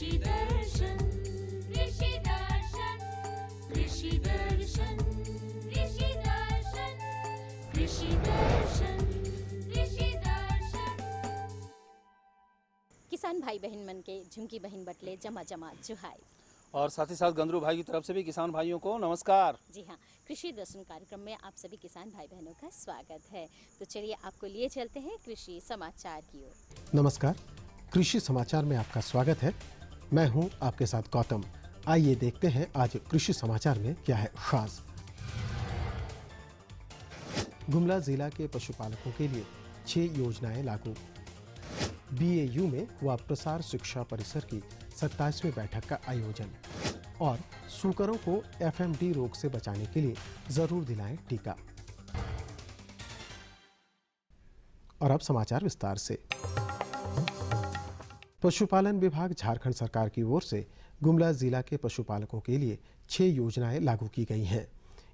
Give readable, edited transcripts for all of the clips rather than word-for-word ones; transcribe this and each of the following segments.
कृषि दर्शन कृषि दर्शन कृषि दर्शन कृषि दर्शन कृषि दर्शन कृषि दर्शन। किसान भाई बहन मन के झुमकी बहन बटले जमा जमा जुहाई। और साथ ही साथ गंदरू भाई की तरफ से भी किसान भाइयों को नमस्कार। जी हाँ, कृषि दर्शन कार्यक्रम में आप सभी किसान भाई बहनों का स्वागत है। तो चलिए आपको लिए चलते हैं कृषि समाचार की ओर। नमस्कार, कृषि समाचार में आपका स्वागत है। मैं हूं आपके साथ गौतम। आइए देखते हैं आज कृषि समाचार में क्या है खास। गुमला जिला के पशुपालकों के लिए 6 योजनाएं लागू। बीएयू में हुआ प्रसार शिक्षा परिसर की 27वीं बैठक का आयोजन। और सूकरों को एफएमडी रोग से बचाने के लिए जरूर दिलाएं टीका। और अब समाचार विस्तार से। पशुपालन विभाग झारखंड सरकार की ओर से गुमला जिला के पशुपालकों के लिए 6 योजनाएं लागू की गई हैं।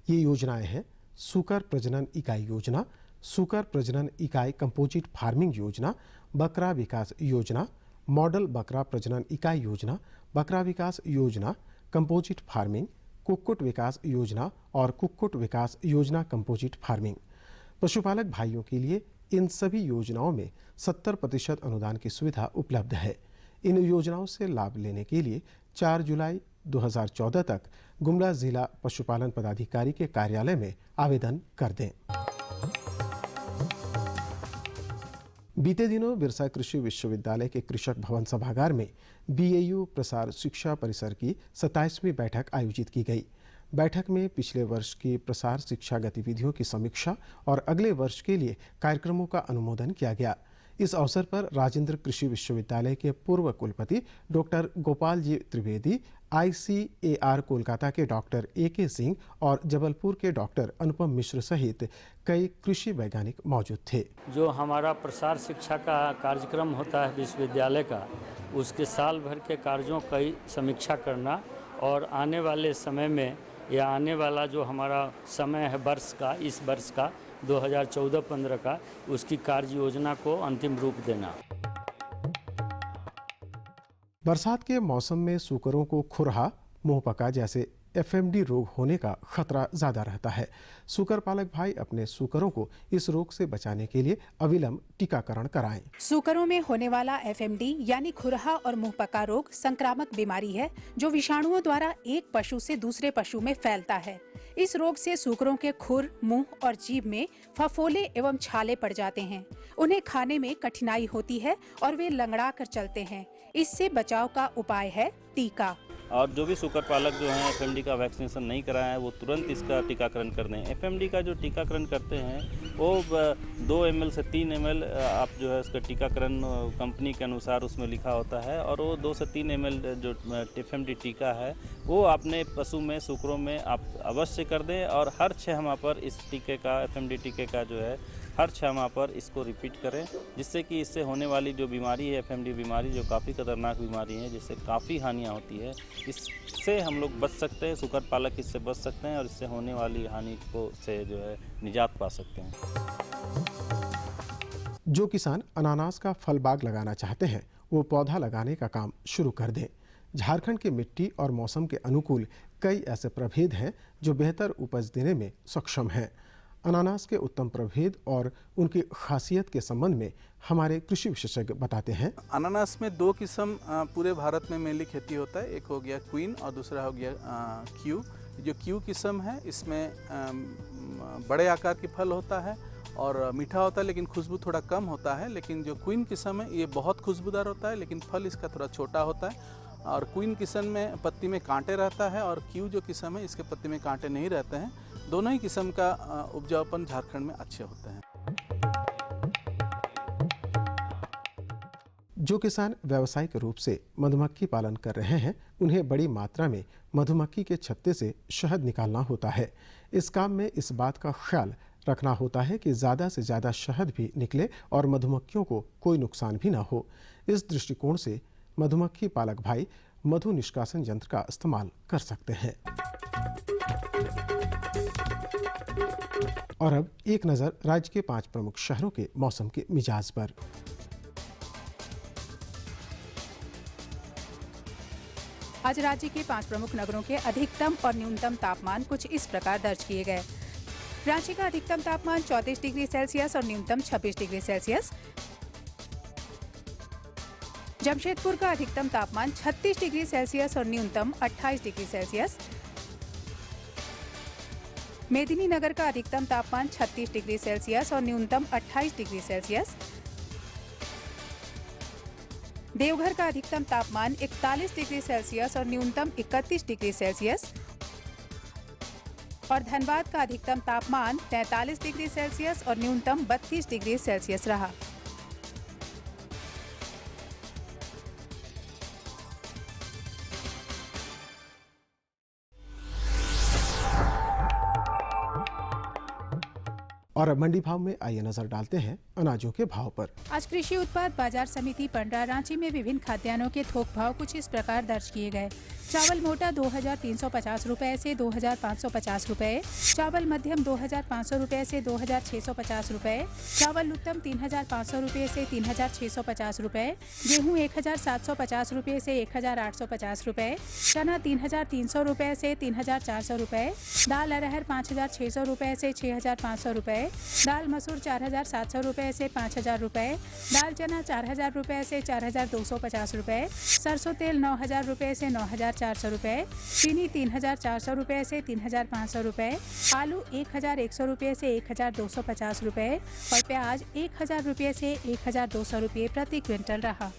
ये योजनाएं हैं सूकर प्रजनन इकाई योजना, सूकर प्रजनन इकाई कंपोजिट फार्मिंग योजना, बकरा विकास योजना, मॉडल बकरा प्रजनन इकाई योजना, बकरा विकास योजना कंपोजिट फार्मिंग, कुक्कुट विकास योजना और कुक्कुट विकास योजना कंपोजिट फार्मिंग। पशुपालक भाइयों के लिए इन सभी योजनाओं में 70% अनुदान की सुविधा उपलब्ध है। इन योजनाओं से लाभ लेने के लिए 4 जुलाई 2014 तक गुमला जिला पशुपालन पदाधिकारी के कार्यालय में आवेदन कर दें। बीते दिनों बिरसा कृषि विश्वविद्यालय के कृषक भवन सभागार में बीएयू प्रसार शिक्षा परिसर की 27वीं बैठक आयोजित की गई। बैठक में पिछले वर्ष की प्रसार शिक्षा गतिविधियों की समीक्षा और अगले वर्ष के लिए कार्यक्रमों का अनुमोदन किया गया। इस अवसर पर राजेंद्र कृषि विश्वविद्यालय के पूर्व कुलपति डॉक्टर गोपाल जी त्रिवेदी, ICAR कोलकाता के डॉक्टर AK सिंह और जबलपुर के डॉक्टर अनुपम मिश्र सहित कई कृषि वैज्ञानिक मौजूद थे। जो हमारा प्रसार शिक्षा का कार्यक्रम होता है विश्वविद्यालय का, उसके साल भर के कार्यों की समीक्षा करना और आने वाले समय में या आने वाला जो हमारा समय है वर्ष का, इस वर्ष का 2014-15 का, उसकी कार्य योजना को अंतिम रूप देना। बरसात के मौसम में सूकरों को खुरहा, मुंहपका जैसे एफएमडी रोग होने का खतरा ज्यादा रहता है। सूकर पालक भाई अपने सूकरों को इस रोग से बचाने के लिए अविलंब टीकाकरण कराएं। सूकरों में होने वाला एफएमडी यानी खुरहा और मुंहपका रोग संक्रामक बीमारी है जो विषाणुओं द्वारा एक पशु से दूसरे पशु में फैलता है। इस रोग से सूकरों के खुर, मुंह और जीभ में फफोले एवं छाले पड़ जाते हैं। उन्हें खाने में कठिनाई होती है और वे लंगड़ा कर चलते हैं। इससे बचाव का उपाय है टीका। और जो भी सूकर पालक जो हैं एफएमडी का वैक्सीनेशन नहीं कराए हैं वो तुरंत इसका टीकाकरण कर दें। एफएमडी का जो टीकाकरण करते हैं वो 2 ml से 3 ml आप जो है उसका टीकाकरण कंपनी के अनुसार उसमें लिखा होता है और वो 2 से 3 ml जो एफएमडी टीका है वो अपने पशु में, सूकरों में आप अवश्य कर दें। और हर 6 माह पर इस टीके का, एफएमडी टीके का जो है हर 6 माह पर इसको रिपीट करें, जिससे कि इससे होने वाली जो बीमारी है एफएमडी बीमारी, जो काफ़ी खतरनाक बीमारी है जिससे काफ़ी हानियाँ होती है, इससे हम लोग बच सकते हैं। सूकर पालक इससे बच सकते हैं और इससे होने वाली हानि को से जो है निजात पा सकते हैं। जो किसान अनानास का फल बाग लगाना चाहते हैं वो पौधा लगाने का काम शुरू कर दें। झारखंड की मिट्टी और मौसम के अनुकूल कई ऐसे प्रभेद हैं जो बेहतर उपज देने में सक्षम हैं। अनानास के उत्तम प्रभेद और उनकी खासियत के संबंध में हमारे कृषि विशेषज्ञ बताते हैं। अनानास में 2 किस्म पूरे भारत में मेनली खेती होता है। एक हो गया क्वीन और दूसरा हो गया क्यू। जो क्यू किस्म है इसमें बड़े आकार की फल होता है और मीठा होता है लेकिन खुशबू थोड़ा कम होता है। लेकिन जो क्वीन किस्म है ये बहुत खुशबूदार होता है लेकिन फल इसका थोड़ा छोटा होता है। और क्वीन किस्म में पत्ती में कांटे रहता है और क्यू जो किस्म है इसके पत्ती में कांटे नहीं रहते हैं। दोनों ही किस्म का उपजाऊपन झारखंड में अच्छे होते हैं। जो किसान व्यावसायिक रूप से मधुमक्खी पालन कर रहे हैं उन्हें बड़ी मात्रा में मधुमक्खी के छत्ते से शहद निकालना होता है। इस काम में इस बात का ख्याल रखना होता है कि ज़्यादा से ज़्यादा शहद भी निकले और मधुमक्खियों को कोई नुकसान भी ना हो। इस दृष्टिकोण से मधुमक्खी पालक भाई मधु निष्कासन यंत्र का इस्तेमाल कर सकते हैं। और अब एक नज़र राज्य के 5 प्रमुख शहरों के मौसम के मिजाज पर। आज राज्य के 5 प्रमुख नगरों के अधिकतम और न्यूनतम तापमान कुछ इस प्रकार दर्ज किए गए। रांची का अधिकतम तापमान 34 डिग्री सेल्सियस और न्यूनतम 26 डिग्री सेल्सियस। जमशेदपुर का अधिकतम तापमान 36 डिग्री सेल्सियस और न्यूनतम 28 डिग्री सेल्सियस। मेदिनीनगर का अधिकतम तापमान 36 डिग्री सेल्सियस और न्यूनतम 28 डिग्री सेल्सियस। देवघर का अधिकतम तापमान 41 डिग्री सेल्सियस और न्यूनतम 31 डिग्री सेल्सियस और धनबाद का अधिकतम तापमान 43 डिग्री सेल्सियस और न्यूनतम 32 डिग्री सेल्सियस रहा। और अब मंडी भाव में आइए नजर डालते हैं अनाजों के भाव पर। आज कृषि उत्पाद बाजार समिति पंडरा रांची में विभिन्न खाद्यान्नों के थोक भाव कुछ इस प्रकार दर्ज किए गए। चावल मोटा 2350 रुपए से 2550 रुपए, चावल मध्यम 2500 रुपए से 2650 रुपए, चावल उत्तम 3500 रुपए से 3650 रुपए, गेहूं 1750 रुपए से 1850 रुपए, चना 3300 रुपए से 3400 रुपए, दाल अरहर 5600 रुपए से 6500 रुपए, दाल मसूर 4700 रुपए से 5000 रुपए, दाल चना 4000 रुपए से 4250 रुपए, सरसों तेल 9000 रुपए से 9400 रुपए, चीनी 3400 रुपए से 3500 रुपए, आलू 1100 रुपए से 1250 रुपए और प्याज 1000 रुपए से 1200 रुपए प्रति क्विंटल रहा।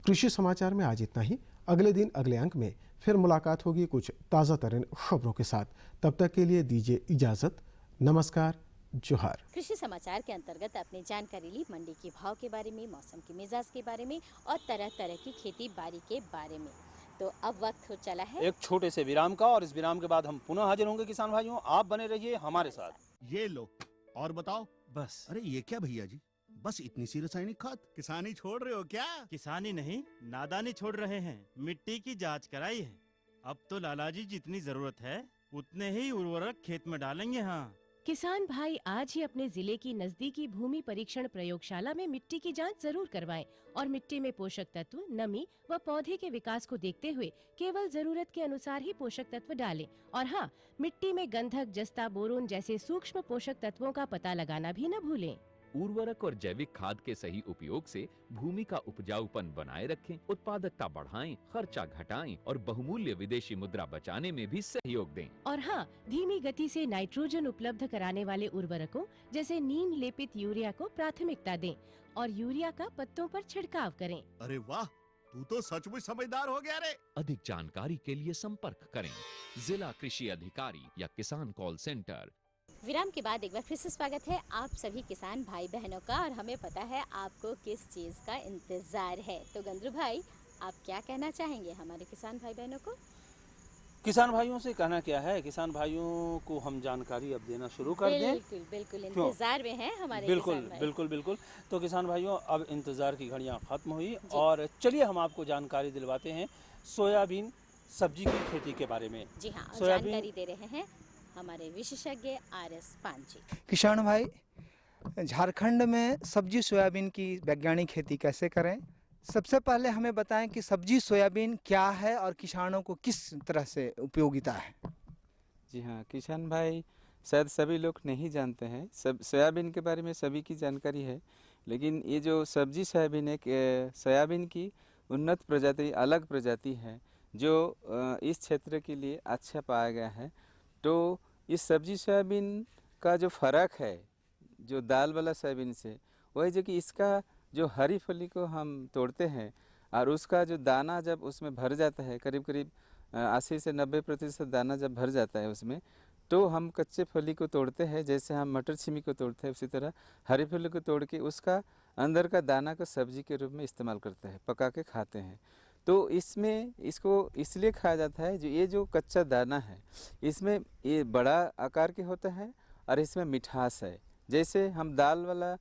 कृषि समाचार में आज इतना ही। अगले दिन अगले अंक में फिर मुलाकात होगी कुछ ताज़ा तरीन खबरों के साथ। तब तक के लिए दीजिए इजाज़त। नमस्कार, जोहार। कृषि समाचार के अंतर्गत आपने जानकारी ली मंडी के भाव के बारे में, मौसम के मिजाज के बारे में और तरह तरह की खेती बाड़ी के बारे में। तो अब वक्त हो चला है एक छोटे से विराम का, और इस विराम के बाद हम पुनः हाजिर होंगे किसान भाइयों। आप बने रहिए हमारे साथ। ये लो और बताओ। बस। अरे ये क्या भैया जी, बस इतनी सी रासायनिक खाद? किसानी छोड़ रहे हो क्या? किसानी नहीं, नादानी छोड़ रहे हैं। मिट्टी की जांच कराई है। अब तो लालाजी जितनी जरूरत है उतने ही उर्वरक खेत में डालेंगे। हाँ, किसान भाई आज ही अपने जिले की नजदीकी भूमि परीक्षण प्रयोगशाला में मिट्टी की जांच जरूर करवाएं और मिट्टी में पोषक तत्व, नमी व पौधे के विकास को देखते हुए केवल जरूरत के अनुसार ही पोषक तत्व डालें। और हाँ, मिट्टी में गंधक, जस्ता, बोरोन जैसे सूक्ष्म पोषक तत्वों का पता लगाना भी न भूलें। उर्वरक और जैविक खाद के सही उपयोग से भूमि का उपजाऊपन बनाए रखें, उत्पादकता बढ़ाएं, खर्चा घटाएं और बहुमूल्य विदेशी मुद्रा बचाने में भी सहयोग दें। और हाँ, धीमी गति से नाइट्रोजन उपलब्ध कराने वाले उर्वरकों जैसे नीम लेपित यूरिया को प्राथमिकता दें और यूरिया का पत्तों पर छिड़काव करें। अरे वाह, तू तो सचमुच समझदार हो गया रे। अधिक जानकारी के लिए संपर्क करें जिला कृषि अधिकारी या किसान कॉल सेंटर। विराम के बाद एक बार फिर से स्वागत है आप सभी किसान भाई बहनों का। और हमें पता है आपको किस चीज़ का इंतज़ार है। तो गंद्रू भाई, आप क्या कहना चाहेंगे हमारे किसान भाई बहनों को? किसान भाइयों से कहना क्या है, किसान भाइयों को हम जानकारी अब देना शुरू कर दें। बिल्कुल बिल्कुल इंतजार में हैं हमारे बिल्कुल किसान भाई। बिल्कुल बिल्कुल। तो किसान भाइयों, अब इंतज़ार की घड़ियां ख़त्म हुई और चलिए हम आपको जानकारी दिलवाते हैं सोयाबीन सब्जी की खेती के बारे में। जी हाँ, जानकारी दे रहे हैं हमारे विशेषज्ञ RS पान जी। किसान भाई, झारखंड में सब्जी सोयाबीन की वैज्ञानिक खेती कैसे करें, सबसे पहले हमें बताएं कि सब्जी सोयाबीन क्या है और किसानों को किस तरह से उपयोगिता है। जी हाँ किसान भाई, शायद सभी लोग नहीं जानते हैं। सब सोयाबीन के बारे में सभी की जानकारी है, लेकिन ये जो सब्जी सोयाबीन है, सोयाबीन की उन्नत प्रजाति, अलग प्रजाति है जो इस क्षेत्र के लिए अच्छा पाया गया है। तो इस सब्जी सोयाबीन का जो फ़र्क है जो दाल वाला सोयाबीन से, वही जो कि इसका जो हरी फली को हम तोड़ते हैं और उसका जो दाना जब उसमें भर जाता है, करीब करीब 80 से 90% दाना जब भर जाता है उसमें, तो हम कच्चे फली को तोड़ते हैं। जैसे हम मटर छिमी को तोड़ते हैं, उसी तरह हरी फली को तोड़ के उसका अंदर का दाना को सब्जी के रूप में इस्तेमाल करते हैं, पका के खाते हैं। तो इसमें इसको इसलिए खाया जाता है, जो ये जो कच्चा दाना है इसमें ये बड़ा आकार के होता है और इसमें मिठास है। जैसे हम दाल वाला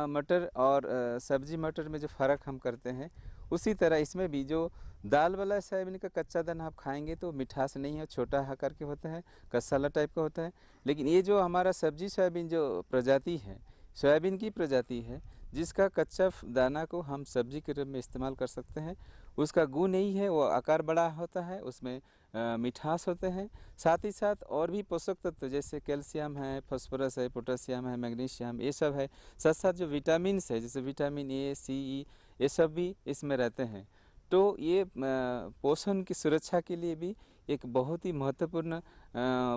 मटर और सब्जी मटर में जो फ़र्क हम करते हैं, उसी तरह इसमें भी जो दाल वाला सोयाबीन का कच्चा दाना आप खाएंगे तो मिठास नहीं है, छोटा आकार के होता है, कसाला टाइप का होता है। लेकिन ये जो हमारा सब्जी सोयाबीन जो प्रजाति है, सोयाबीन की प्रजाति है, जिसका कच्चा दाना को हम सब्जी के रूप में इस्तेमाल कर सकते हैं। उसका गुण यही है, वो आकार बड़ा होता है, उसमें मिठास होते हैं, साथ ही साथ और भी पोषक तत्व जैसे कैल्शियम है, फास्फोरस है, पोटेशियम है, मैग्नीशियम, ये सब है। साथ साथ जो विटामिन है जैसे विटामिन ए, सी, ई, ये सब भी इसमें रहते हैं। तो ये पोषण की सुरक्षा के लिए भी एक बहुत ही महत्वपूर्ण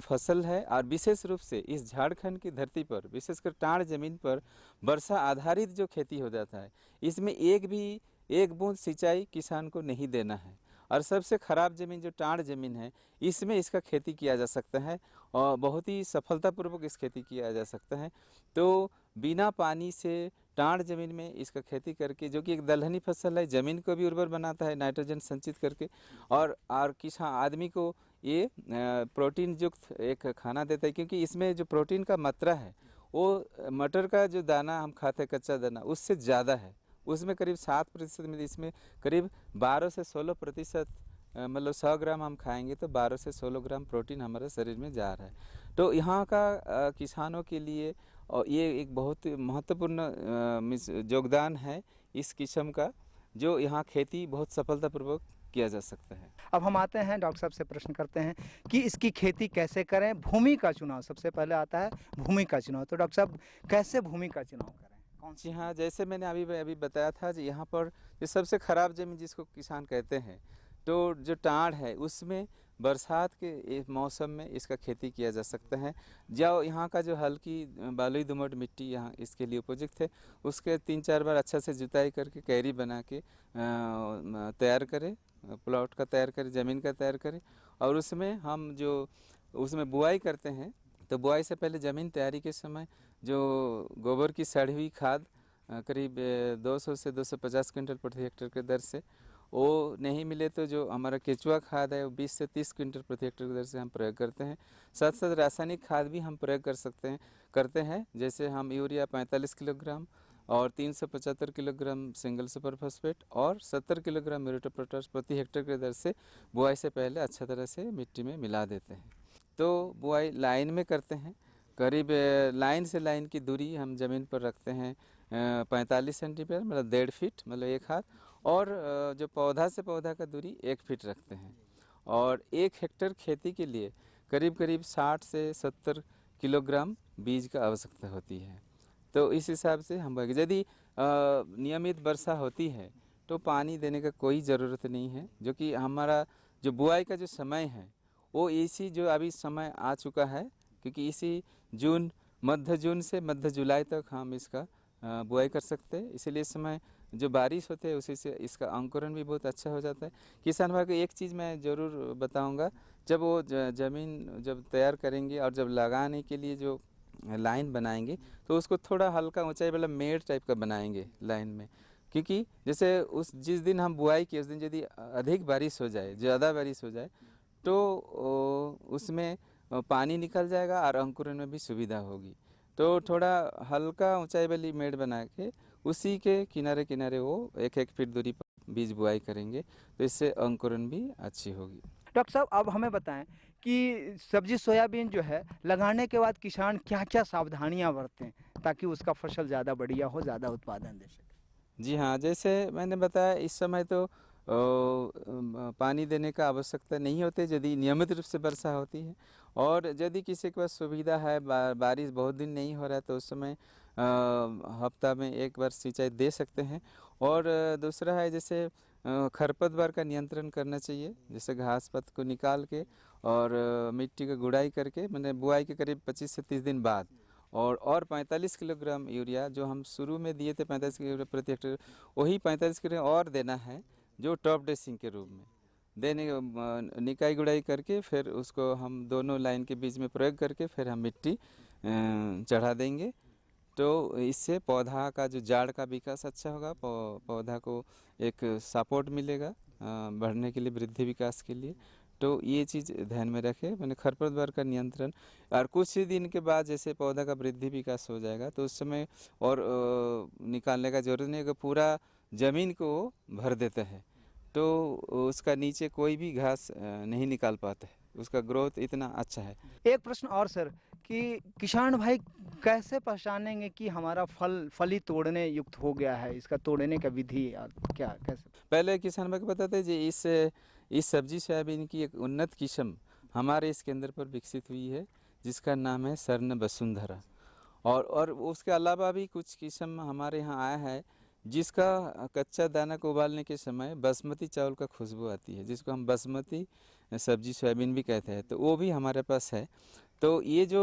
फसल है। और विशेष रूप से इस झारखंड की धरती पर, विशेषकर टाड़ जमीन पर वर्षा आधारित जो खेती हो जाता है, इसमें एक बूंद सिंचाई किसान को नहीं देना है। और सबसे ख़राब ज़मीन जो टाड़ ज़मीन है, इसमें इसका खेती किया जा सकता है और बहुत ही सफलतापूर्वक इस खेती किया जा सकता है। तो बिना पानी से टाड़ ज़मीन में इसका खेती करके, जो कि एक दलहनी फसल है, ज़मीन को भी उर्वर बनाता है नाइट्रोजन संचित करके, और किसान आदमी को ये प्रोटीन युक्त एक खाना देता है, क्योंकि इसमें जो प्रोटीन का मात्रा है वो मटर का जो दाना हम खाते हैं कच्चा दाना, उससे ज़्यादा है। उसमें करीब 7% में, इसमें करीब 12 से 16%, मतलब 100 ग्राम हम खाएंगे तो 12 से 16 ग्राम प्रोटीन हमारे शरीर में जा रहा है। तो यहाँ का किसानों के लिए और ये एक बहुत महत्वपूर्ण योगदान है इस किस्म का, जो यहाँ खेती बहुत सफलतापूर्वक किया जा सकता है। अब हम आते हैं डॉक्टर साहब से प्रश्न करते हैं कि इसकी खेती कैसे करें। भूमि का चुनाव सबसे पहले आता है, भूमि का चुनाव। तो डॉक्टर साहब कैसे भूमि का चुनाव करें? जी हाँ, जैसे मैंने अभी बताया था, जी यहाँ पर जो सबसे ख़राब ज़मीन जिसको किसान कहते हैं, तो जो टाड़ है उसमें बरसात के मौसम में इसका खेती किया जा सकता है। जो यहाँ का जो हल्की बालुई दोमट मिट्टी यहाँ इसके लिए उपयुक्त है, उसके 3-4 बार अच्छा से जुताई करके क्यारी बना के तैयार करें, प्लॉट का तैयार करें, ज़मीन का तैयार करें, और उसमें हम जो उसमें बुआई करते हैं, तो बुआई से पहले ज़मीन तैयारी के समय जो गोबर की सड़ी हुई खाद करीब 200 से 250 क्विंटल प्रति हेक्टेयर के दर से, वो नहीं मिले तो जो हमारा केचुआ खाद है वो 20 से 30 क्विंटल प्रति हेक्टेयर की दर से हम प्रयोग करते हैं। साथ साथ रासायनिक खाद भी हम प्रयोग करते हैं, जैसे हम यूरिया 45 किलोग्राम और 375 किलोग्राम सिंगल सुपर फॉस्फेट और 70 किलोग्राम म्यूरेट ऑफ पोटाश प्रति हेक्टेयर की दर से बुआई से पहले अच्छा तरह से मिट्टी में मिला देते हैं। तो बुआई लाइन में करते हैं, करीब लाइन से लाइन की दूरी हम ज़मीन पर रखते हैं 45 सेंटीमीटर, मतलब 1.5 फीट, मतलब 1 हाथ, और जो पौधा से पौधा का दूरी 1 फीट रखते हैं। और 1 हेक्टेयर खेती के लिए करीब 60 से 70 किलोग्राम बीज का आवश्यकता होती है। तो इस हिसाब से हम यदि नियमित वर्षा होती है तो पानी देने का कोई ज़रूरत नहीं है, जो कि हमारा जो बुआई का जो समय है वो इसी जो अभी समय आ चुका है, क्योंकि इसी मध्य जून से मध्य जुलाई तक हम इसका बुआई कर सकते हैं। इसीलिए इस समय जो बारिश होते है उसी से इसका अंकुरण भी बहुत अच्छा हो जाता है। किसान भाई को एक चीज़ मैं ज़रूर बताऊंगा, जब वो ज़मीन जब तैयार करेंगे और जब लगाने के लिए जो लाइन बनाएंगे, तो उसको थोड़ा हल्का ऊंचाई वाला मेड़ टाइप का बनाएंगे लाइन में, क्योंकि जैसे जिस दिन हम बुआई की उस दिन यदि अधिक बारिश हो जाए, ज़्यादा बारिश हो जाए, तो उसमें पानी निकल जाएगा और अंकुरण में भी सुविधा होगी। तो थोड़ा हल्का ऊंचाई वाली मेड़ बना के उसी के किनारे किनारे वो 1-1 फीट दूरी पर बीज बुआई करेंगे, तो इससे अंकुरण भी अच्छी होगी। डॉक्टर साहब अब हमें बताएं कि सब्जी सोयाबीन जो है लगाने के बाद किसान क्या क्या सावधानियां बरतें ताकि उसका फसल ज़्यादा बढ़िया हो, ज़्यादा उत्पादन दे सके? जी हाँ, जैसे मैंने बताया, इस समय तो पानी देने का आवश्यकता नहीं होती यदि नियमित रूप से वर्षा होती है, और यदि किसी के पास सुविधा है, बारिश बहुत दिन नहीं हो रहा है, तो उस समय हफ्ता में 1 बार सिंचाई दे सकते हैं। और दूसरा है जैसे खरपतवार का नियंत्रण करना चाहिए, जैसे घास पात को निकाल के और मिट्टी का गुड़ाई करके, मैंने बुआई के करीब 25 से 30 दिन बाद, और 45 किलोग्राम यूरिया जो हम शुरू में दिए थे 45 किलोग्राम प्रति हेक्टेयर, वही 45 किलो और देना है, जो टॉप ड्रेसिंग के रूप में देने, निकाई गुड़ाई करके फिर उसको हम दोनों लाइन के बीच में प्रयोग करके फिर हम मिट्टी चढ़ा देंगे। तो इससे पौधा का जो जाड़ का विकास अच्छा होगा, पौधा को एक सपोर्ट मिलेगा बढ़ने के लिए, वृद्धि विकास के लिए। तो ये चीज़ ध्यान में रखें, मैंने खरपतवार का नियंत्रण। और कुछ ही दिन के बाद जैसे पौधा का वृद्धि विकास हो जाएगा, तो उस समय और निकालने का जरूरत नहीं है, पूरा ज़मीन को भर देता है, तो उसका नीचे कोई भी घास नहीं निकाल पाता है। उसका ग्रोथ इतना अच्छा है। एक प्रश्न और सर कि किसान भाई कैसे पहचानेंगे कि हमारा फली तोड़ने युक्त हो गया है, इसका तोड़ने का विधि क्या कैसे? पहले किसान भाई को बताते हैं जी इस सब्जी सोयाबीन की एक उन्नत किस्म हमारे इस केंद्र पर विकसित हुई है जिसका नाम है स्वर्ण वसुंधरा, और उसके अलावा भी कुछ किस्म हमारे यहाँ आया है जिसका कच्चा दाना को उबालने के समय बासमती चावल का खुशबू आती है, जिसको हम बासमती सब्जी सोयाबीन भी कहते हैं, तो वो भी हमारे पास है। तो ये जो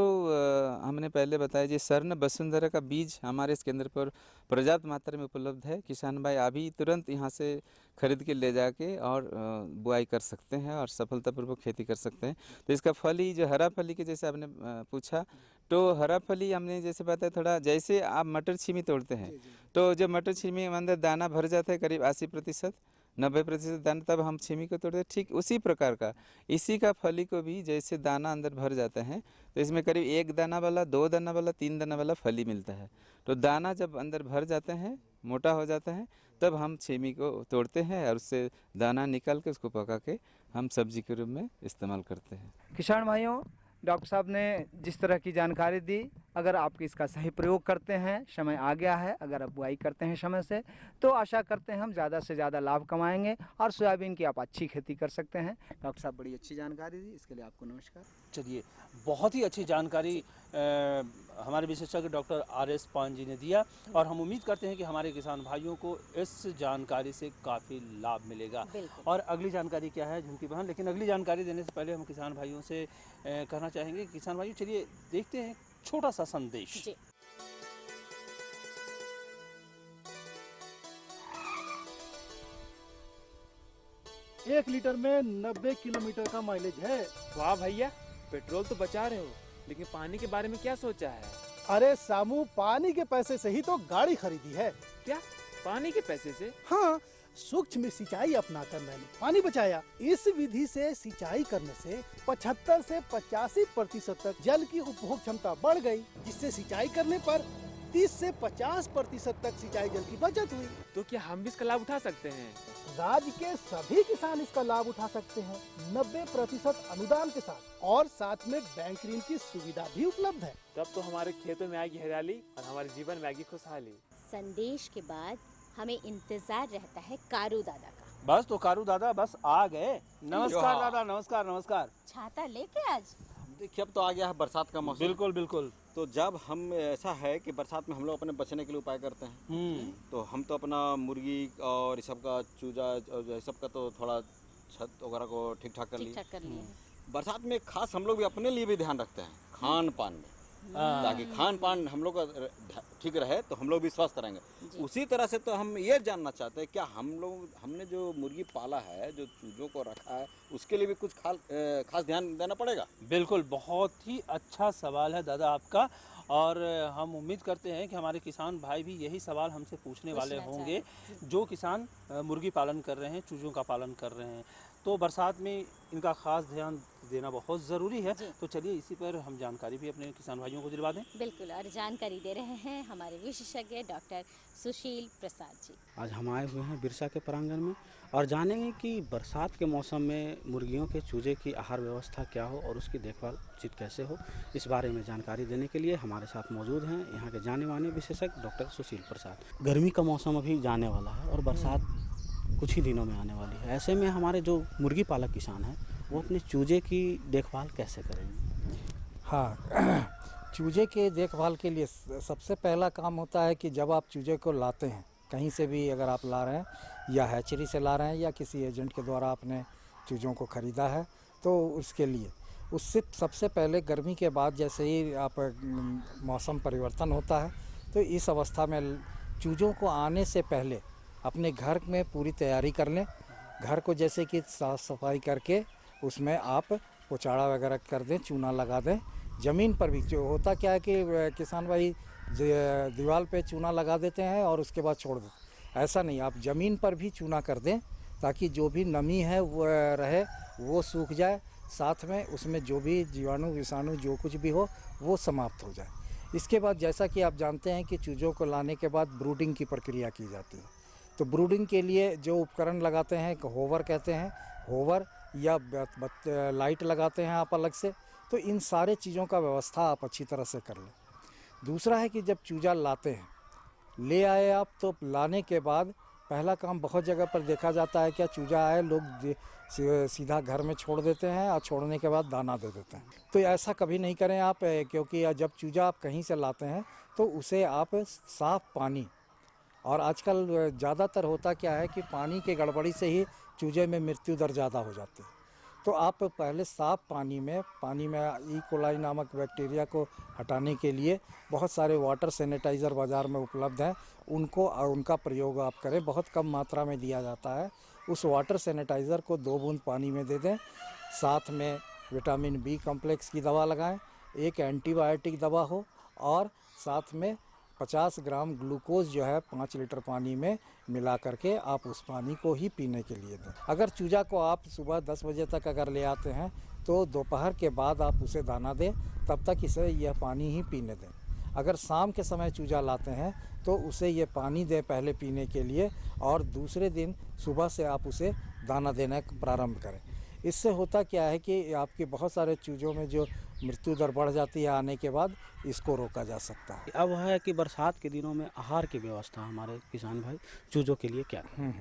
हमने पहले बताया जी स्वर्ण वसुंधरा का बीज हमारे इस केंद्र पर पर्याप्त मात्रा में उपलब्ध है। किसान भाई अभी तुरंत यहाँ से खरीद के ले जाके और बुआई कर सकते हैं और सफलतापूर्वक खेती कर सकते हैं। तो इसका फली जो हरा फली के जैसे आपने पूछा, तो हरा फली हमने जैसे बताया थोड़ा जैसे आप मटर छीमी तोड़ते हैं तो जब मटर छीमी में अंदर दाना भर जाता है करीब 80% 90% दाना, तब हम छीमी को तोड़ते हैं। ठीक उसी प्रकार का इसी का फली को भी जैसे दाना अंदर भर जाता है तो इसमें करीब 1 दाना वाला, 2 दाना वाला, 3 दाना वाला फली मिलता है। तो दाना जब अंदर भर जाते हैं, मोटा हो जाता है, तब हम छीमी को तोड़ते हैं और उससे दाना निकाल के उसको पका के हम सब्जी के रूप में इस्तेमाल करते हैं। किसान भाइयों, डॉक्टर साहब ने जिस तरह की जानकारी दी, अगर आप इसका सही प्रयोग करते हैं, समय आ गया है, अगर आप बुआई करते हैं समय से, तो आशा करते हैं हम ज़्यादा से ज़्यादा लाभ कमाएंगे और सोयाबीन की आप अच्छी खेती कर सकते हैं। डॉक्टर साहब बड़ी अच्छी जानकारी दी, इसके लिए आपको नमस्कार। चलिए, बहुत ही अच्छी जानकारी हमारे विशेषज्ञ डॉक्टर RS पान जी ने दिया और हम उम्मीद करते हैं कि हमारे किसान भाइयों को इस जानकारी से काफ़ी लाभ मिलेगा। और अगली जानकारी क्या है झुमकी बहन, लेकिन अगली जानकारी देने से पहले हम किसान भाइयों से कहना चाहेंगे, किसान भाइयों चलिए देखते हैं छोटा सा संदेश। 1 लीटर में 90 किलोमीटर का माइलेज है। वाह भैया, पेट्रोल तो बचा रहे हो, लेकिन पानी के बारे में क्या सोचा है? अरे सामू, पानी के पैसे से ही तो गाड़ी खरीदी है। क्या पानी के पैसे से? हाँ, सूक्ष्म सिंचाई अपनाकर मैंने पानी बचाया। इस विधि से सिंचाई करने से 75 से 85% तक जल की उपभोग क्षमता बढ़ गई, जिससे सिंचाई करने पर 30 से 50% तक सिंचाई जल की बचत हुई। तो क्या हम भी इसका लाभ उठा सकते हैं? राज्य के सभी किसान इसका लाभ उठा सकते हैं 90% अनुदान के साथ, और साथ में बैंक ऋण की सुविधा भी उपलब्ध है। तब तो हमारे खेतों में आएगी हरियाली और हमारे जीवन में आएगी खुशहाली। संदेश के बाद हमें इंतजार रहता है कारू दादा का। बस तो कारू दादा बस आ गए। नमस्कार दादा, नमस्कार नमस्कार। छाता लेके आज? देखिए, अब तो आ गया है बरसात का मौसम। बिल्कुल बिल्कुल। तो जब हम ऐसा है कि बरसात में हम लोग अपने बचने के लिए उपाय करते हैं, तो हम तो अपना मुर्गी और सब का चूजा और सब का तो थोड़ा छत वगैरह को ठीक ठाक कर लिए। बरसात में खास हम लोग भी अपने लिए भी ध्यान रखते हैं खान पान में, ताकि खान पान हम लोग का ठीक रहे तो हम लोग भी स्वस्थ रहेंगे। उसी तरह से तो हम ये जानना चाहते हैं, क्या हमने जो मुर्गी पाला है, जो चूजों को रखा है, उसके लिए भी कुछ खास ध्यान देना पड़ेगा? बिल्कुल, बहुत ही अच्छा सवाल है दादा आपका, और हम उम्मीद करते हैं कि हमारे किसान भाई भी यही सवाल हमसे पूछने वाले होंगे, जो किसान मुर्गी पालन कर रहे हैं, चूजों का पालन कर रहे हैं। तो बरसात में इनका खास ध्यान देना बहुत ज़रूरी है। तो चलिए इसी पर हम जानकारी भी अपने किसान भाइयों को दिलवा दें। बिल्कुल, और जानकारी दे रहे हैं हमारे विशेषज्ञ डॉक्टर सुशील प्रसाद जी। आज हम आए हुए हैं बिरसा के प्रांगण में और जानेंगे कि बरसात के मौसम में मुर्गियों के चूजे की आहार व्यवस्था क्या हो और उसकी देखभाल उचित कैसे हो, इस बारे में जानकारी देने के लिए हमारे साथ मौजूद हैं यहाँ के जाने माने विशेषज्ञ डॉक्टर सुशील प्रसाद। गर्मी का मौसम अभी जाने वाला है और बरसात कुछ ही दिनों में आने वाली है। ऐसे में हमारे जो मुर्गी पालक किसान हैं वो अपने चूजे की देखभाल कैसे करेंगे? हाँ, चूजे के देखभाल के लिए सबसे पहला काम होता है कि जब आप चूजे को लाते हैं, कहीं से भी अगर आप ला रहे हैं या हैचरी से ला रहे हैं या किसी एजेंट के द्वारा आपने चूज़ों को ख़रीदा है, तो उसके लिए उससे सबसे पहले गर्मी के बाद जैसे ही आप मौसम परिवर्तन होता है, तो इस अवस्था में चूज़ों को आने से पहले अपने घर में पूरी तैयारी कर लें। घर को जैसे कि साफ़ सफाई करके उसमें आप पोचाड़ा वगैरह कर दें, चूना लगा दें। ज़मीन पर भी जो होता क्या है कि किसान भाई दीवार पे चूना लगा देते हैं और उसके बाद छोड़ देते, ऐसा नहीं, आप ज़मीन पर भी चूना कर दें ताकि जो भी नमी है वो रहे, वो सूख जाए, साथ में उसमें जो भी जीवाणु विषाणु जो कुछ भी हो वो समाप्त हो जाए। इसके बाद जैसा कि आप जानते हैं कि चूज़ों को लाने के बाद ब्रूडिंग की प्रक्रिया की जाती है। तो ब्रूडिंग के लिए जो उपकरण लगाते हैं, होवर कहते हैं, होवर या लाइट लगाते हैं आप अलग से, तो इन सारे चीज़ों का व्यवस्था आप अच्छी तरह से कर लें। दूसरा है कि जब चूजा लाते हैं, ले आए आप, तो लाने के बाद पहला काम बहुत जगह पर देखा जाता है, क्या चूजा आए लोग सीधा घर में छोड़ देते हैं और छोड़ने के बाद दाना दे देते हैं। तो ऐसा कभी नहीं करें आप, क्योंकि जब चूजा आप कहीं से लाते हैं तो उसे आप साफ़ पानी, और आजकल ज़्यादातर होता क्या है कि पानी के गड़बड़ी से ही चूजे में मृत्यु दर ज़्यादा हो जाती है। तो आप पहले साफ़ पानी में ई कोलाई नामक बैक्टीरिया को हटाने के लिए बहुत सारे वाटर सैनिटाइज़र बाज़ार में उपलब्ध हैं, उनका प्रयोग आप करें। बहुत कम मात्रा में दिया जाता है। उस वाटर सैनिटाइज़र को 2 बूंद पानी में दे दें, साथ में विटामिन बी कॉम्प्लेक्स की दवा लगाएं, एक एंटीबायोटिक दवा हो, और साथ में 50 ग्राम ग्लूकोज जो है 5 लीटर पानी में मिला करके आप उस पानी को ही पीने के लिए दें। अगर चूजा को आप सुबह 10 बजे तक अगर ले आते हैं तो दोपहर के बाद आप उसे दाना दें, तब तक इसे यह पानी ही पीने दें। अगर शाम के समय चूजा लाते हैं तो उसे ये पानी दें पहले पीने के लिए, और दूसरे दिन सुबह से आप उसे दाना देना प्रारंभ करें। इससे होता क्या है कि आपके बहुत सारे चूज़ों में जो मृत्यु दर बढ़ जाती है आने के बाद, इसको रोका जा सकता है। अब है कि बरसात के दिनों में आहार की व्यवस्था हमारे किसान भाई चूज़ों के लिए क्या है?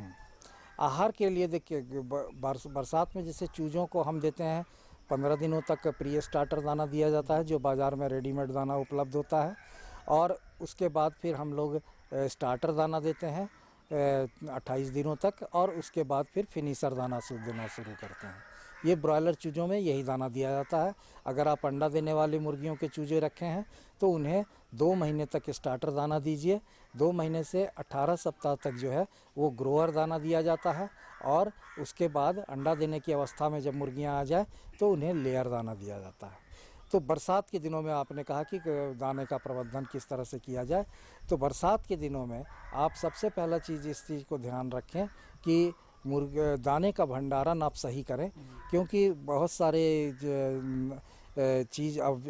आहार के लिए देखिए, बरसात में जैसे चूज़ों को हम देते हैं 15 दिनों तक प्री स्टार्टर दाना दिया जाता है, जो बाज़ार में रेडीमेड दाना उपलब्ध होता है, और उसके बाद फिर हम लोग स्टार्टर दाना देते हैं 28 दिनों तक, और उसके बाद फिर फिनिशर दाना देना शुरू करते हैं। ये ब्रॉयलर चूज़ों में यही दाना दिया जाता है। अगर आप अंडा देने वाली मुर्गियों के चूजे रखे हैं तो उन्हें 2 महीने तक स्टार्टर दाना दीजिए, 2 महीने से 18 सप्ताह तक जो है वो ग्रोअर दाना दिया जाता है, और उसके बाद अंडा देने की अवस्था में जब मुर्गियां आ जाए तो उन्हें लेयर दाना दिया जाता है। तो बरसात के दिनों में आपने कहा कि दाने का प्रबंधन किस तरह से किया जाए, तो बरसात के दिनों में आप सबसे पहला चीज़ इस चीज़ को ध्यान रखें कि दाने का भंडारण आप सही करें, क्योंकि बहुत सारे चीज़ अब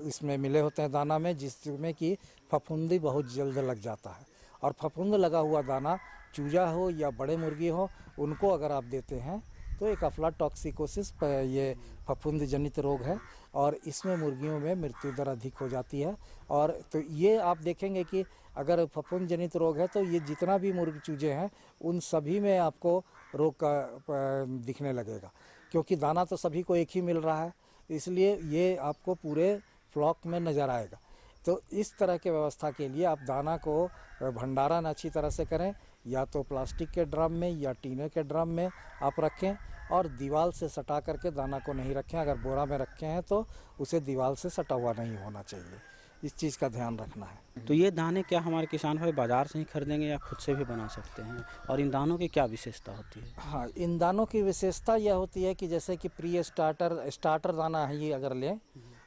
इसमें मिले होते हैं दाना में, जिसमें कि फफूंदी बहुत जल्द लग जाता है, और फफूंद लगा हुआ दाना चूजा हो या बड़े मुर्गी हो, उनको अगर आप देते हैं तो एक अफ्लाटॉक्सिकोसिस ये फफूंद जनित रोग है, और इसमें मुर्गियों में मृत्यु दर अधिक हो जाती है। और तो ये आप देखेंगे कि अगर फफूंद जनित रोग है तो ये जितना भी मुर्गी चूजे हैं उन सभी में आपको रोग का दिखने लगेगा, क्योंकि दाना तो सभी को एक ही मिल रहा है, इसलिए ये आपको पूरे फ्लॉक में नज़र आएगा। तो इस तरह के व्यवस्था के लिए आप दाना को भंडारण अच्छी तरह से करें, या तो प्लास्टिक के ड्रम में या टीने के ड्रम में आप रखें, और दीवार से सटा करके दाना को नहीं रखें। अगर बोरा में रखे हैं तो उसे दीवार से सटा हुआ नहीं होना चाहिए, इस चीज़ का ध्यान रखना है। तो ये दाने क्या हमारे किसान भाई बाज़ार से ही खरीदेंगे या खुद से भी बना सकते हैं, और इन दानों की क्या विशेषता होती है? हाँ, इन दानों की विशेषता यह होती है कि जैसे कि प्री स्टार्टर दाना है, ये अगर लें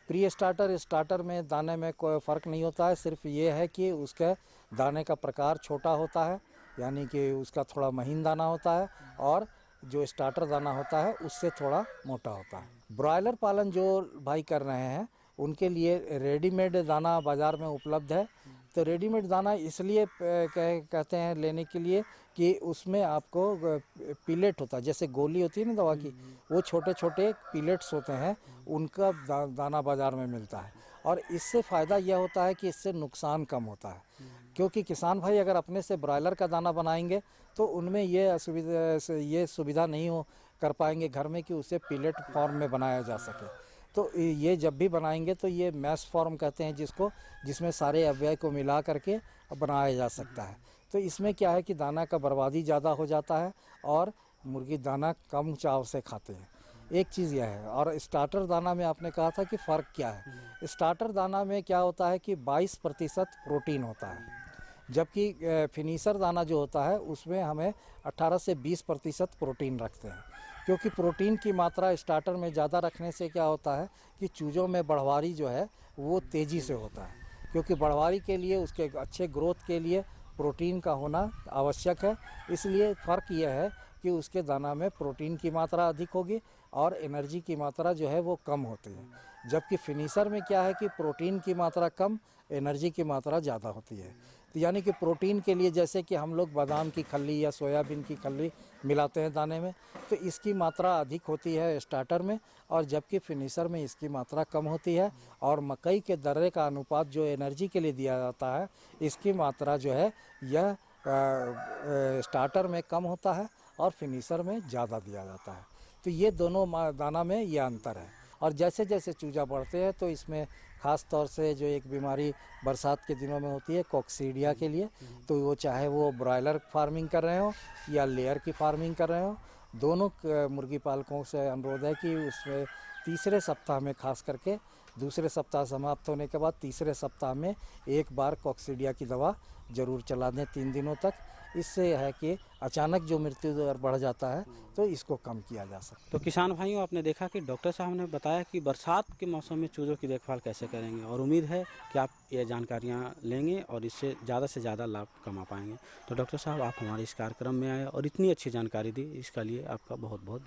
प्री स्टार्टर में दाने में कोई फ़र्क नहीं होता है, सिर्फ ये है कि उसके दाने का प्रकार छोटा होता है, यानी कि उसका थोड़ा महीन दाना होता है, और जो स्टार्टर दाना होता है उससे थोड़ा मोटा होता है। ब्रॉयलर पालन जो भाई कर रहे हैं उनके लिए रेडीमेड दाना बाज़ार में उपलब्ध है। तो रेडीमेड दाना इसलिए कहते हैं लेने के लिए कि उसमें आपको पिलेट होता है, जैसे गोली होती है ना दवा की, वो छोटे छोटे पिलेट्स होते हैं, उनका दाना बाज़ार में मिलता है। और इससे फ़ायदा यह होता है कि इससे नुकसान कम होता है, क्योंकि किसान भाई अगर अपने से ब्रॉयलर का दाना बनाएंगे तो उनमें ये सुविधा नहीं हो कर पाएंगे घर में कि उसे पिलेट फॉर्म में बनाया जा सके। तो ये जब भी बनाएंगे तो ये मैश फॉर्म कहते हैं जिसको, जिसमें सारे अवयव को मिला करके बनाया जा सकता है। तो इसमें क्या है कि दाना का बर्बादी ज़्यादा हो जाता है और मुर्गी दाना कम चाव से खाते हैं, एक चीज़ यह है। और स्टार्टर दाना में आपने कहा था कि फ़र्क क्या है। स्टार्टर दाना में क्या होता है कि 22% प्रोटीन होता है, जबकि फिनिशर दाना जो होता है उसमें हमें 18 से 20% प्रोटीन रखते हैं। क्योंकि प्रोटीन की मात्रा स्टार्टर में ज़्यादा रखने से क्या होता है कि चूज़ों में बढ़वारी जो है वो तेज़ी से होता है, क्योंकि बढ़वारी के लिए उसके अच्छे ग्रोथ के लिए प्रोटीन का होना आवश्यक है। इसलिए फ़र्क यह है कि उसके दाना में प्रोटीन की मात्रा अधिक होगी और एनर्जी की मात्रा जो है वो कम होती है, जबकि फिनिशर में क्या है कि प्रोटीन की मात्रा कम, एनर्जी की मात्रा ज़्यादा होती है। तो यानी कि प्रोटीन के लिए जैसे कि हम लोग बादाम की खल्ली या सोयाबीन की खल्ली मिलाते हैं दाने में, तो इसकी मात्रा अधिक होती है स्टार्टर में, और जबकि फिनिशर में इसकी मात्रा कम होती है। और मकई के दर्रे का अनुपात जो एनर्जी के लिए दिया जाता है, इसकी मात्रा जो है यह स्टार्टर में कम होता है और फिनिशर में ज़्यादा दिया जाता है। तो ये दोनों दाना में ये अंतर है। और जैसे जैसे चूजा बढ़ते हैं तो इसमें ख़ास तौर से जो एक बीमारी बरसात के दिनों में होती है कॉक्सीडिया के लिए, तो वो चाहे वो ब्रॉयलर फार्मिंग कर रहे हो या लेयर की फार्मिंग कर रहे हो, दोनों मुर्गी पालकों से अनुरोध है कि उसमें तीसरे सप्ताह में खास करके, दूसरे सप्ताह समाप्त होने के बाद तीसरे सप्ताह में एक बार कॉक्सीडिया की दवा ज़रूर चला दें 3 दिनों तक। इससे है कि अचानक जो मृत्यु दर बढ़ जाता है तो इसको कम किया जा सकता है। तो किसान भाइयों, आपने देखा कि डॉक्टर साहब ने बताया कि बरसात के मौसम में चूज़ों की देखभाल कैसे करेंगे, और उम्मीद है कि आप ये जानकारियाँ लेंगे और इससे ज़्यादा लाभ कमा पाएंगे। तो डॉक्टर साहब, आप हमारे इस कार्यक्रम में आए और इतनी अच्छी जानकारी दी, इसका लिए आपका बहुत बहुत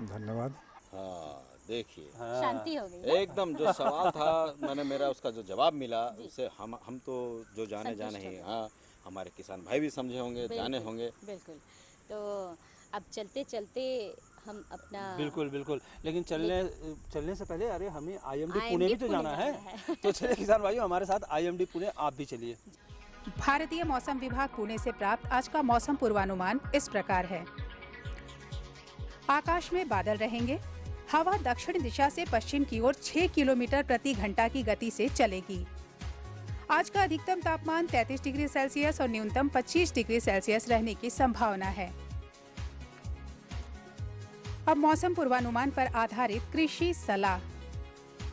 धन्यवाद। हाँ, देखिए शांति हो गई। एकदम जो सवाल था मेरा उसका जो जवाब मिला, उससे हम तो जो जाने ही, हाँ, हमारे किसान भाई भी समझे होंगे, जाने होंगे। बिल्कुल। तो अब चलते चलते हम अपना बिल्कुल, लेकिन चलने से पहले अरे हमें IMD पुणे भी तो जाना है। तो चलिए किसान भाइयों, हमारे साथ IMD पुणे आप भी चलिए। भारतीय मौसम विभाग पुणे से प्राप्त आज का मौसम पूर्वानुमान इस प्रकार है। आकाश में बादल रहेंगे। हवा दक्षिण दिशा से पश्चिम की ओर 6 किलोमीटर प्रति घंटा की गति से चलेगी। आज का अधिकतम तापमान 33 डिग्री सेल्सियस और न्यूनतम 25 डिग्री सेल्सियस रहने की संभावना है। अब मौसम पूर्वानुमान पर आधारित कृषि सलाह।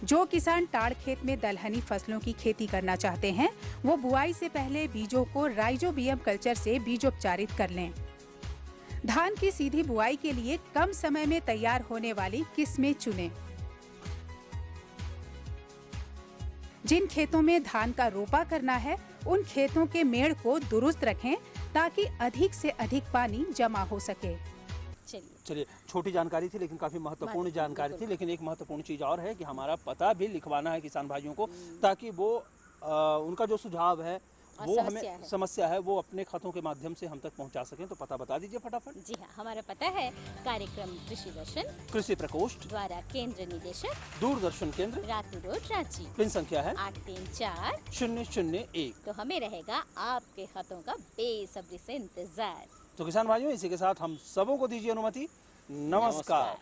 जो किसान टाड़ खेत में दलहनी फसलों की खेती करना चाहते हैं, वो बुआई से पहले बीजों को राइजोबियम कल्चर से बीजोपचारित कर लें। धान की सीधी बुआई के लिए कम समय में तैयार होने वाली किस्में चुनें। जिन खेतों में धान का रोपा करना है, उन खेतों के मेड़ को दुरुस्त रखें ताकि अधिक से अधिक पानी जमा हो सके। चलिए, छोटी जानकारी थी लेकिन काफ़ी महत्वपूर्ण जानकारी थी। लेकिन एक महत्वपूर्ण चीज़ और है कि हमारा पता भी लिखवाना है किसान भाइयों को, ताकि वो उनका जो सुझाव है, वो हमें समस्या है, वो अपने खातों के माध्यम से हम तक पहुंचा सकें। तो पता बता दीजिए फटाफट। जी हाँ, हमारा पता है कार्यक्रम कृषि दर्शन, कृषि प्रकोष्ठ द्वारा केंद्र निदेशक, दूरदर्शन केंद्र, रातू रोड, रांची। पिन संख्या है 834-001। तो हमें रहेगा आपके खातों का बेसब्री से इंतजार। तो किसान भाइयों, इसी के साथ हम सबों को दीजिए अनुमति। नमस्कार।